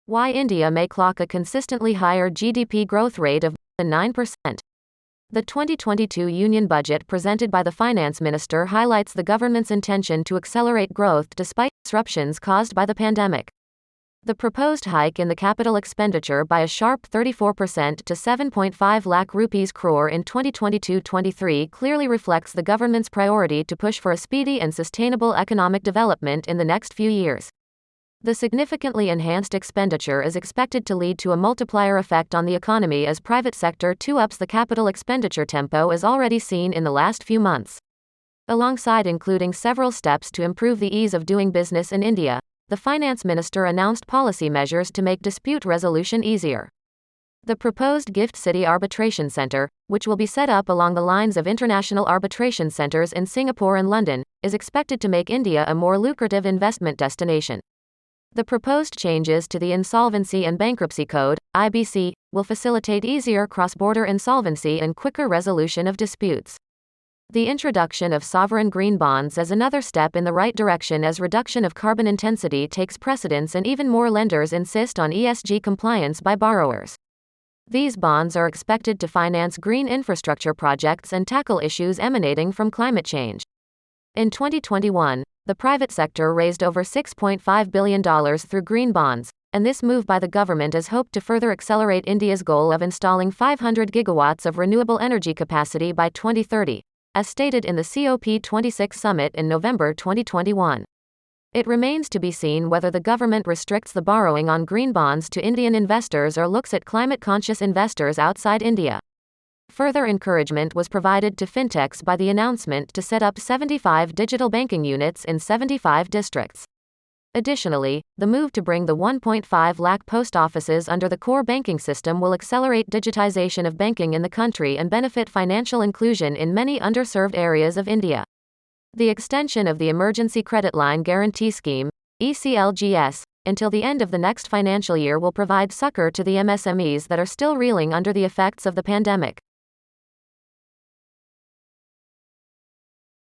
Why India may clock a consistently higher GDP growth rate of more than 9%. The 2022 Union Budget presented by the Finance Minister highlights the government's intention to accelerate growth despite disruptions caused by the pandemic. The proposed hike in the capital expenditure by a sharp 34% to 7.5 lakh rupees crore in 2022-23 clearly reflects the government's priority to push for a speedy and sustainable economic development in the next few years. The significantly enhanced expenditure is expected to lead to a multiplier effect on the economy as private sector ups the capital expenditure tempo as already seen in the last few months. Alongside including several steps to improve the ease of doing business in India, the Finance Minister announced policy measures to make dispute resolution easier. The proposed Gift City Arbitration Centre, which will be set up along the lines of international arbitration centres in Singapore and London, is expected to make India a more lucrative investment destination. The proposed changes to the Insolvency and Bankruptcy Code, IBC, will facilitate easier cross-border insolvency and quicker resolution of disputes. The introduction of sovereign green bonds is another step in the right direction as reduction of carbon intensity takes precedence and even more lenders insist on ESG compliance by borrowers. These bonds are expected to finance green infrastructure projects and tackle issues emanating from climate change. In 2021, the private sector raised over $6.5 billion through green bonds, and this move by the government is hoped to further accelerate India's goal of installing 500 gigawatts of renewable energy capacity by 2030, as stated in the COP26 summit in November 2021. It remains to be seen whether the government restricts the borrowing on green bonds to Indian investors or looks at climate-conscious investors outside India. Further encouragement was provided to fintechs by the announcement to set up 75 digital banking units in 75 districts. Additionally, the move to bring the 1.5 lakh post offices under the core banking system will accelerate digitization of banking in the country and benefit financial inclusion in many underserved areas of India. The extension of the Emergency Credit Line Guarantee Scheme, ECLGS, until the end of the next financial year will provide succor to the MSMEs that are still reeling under the effects of the pandemic.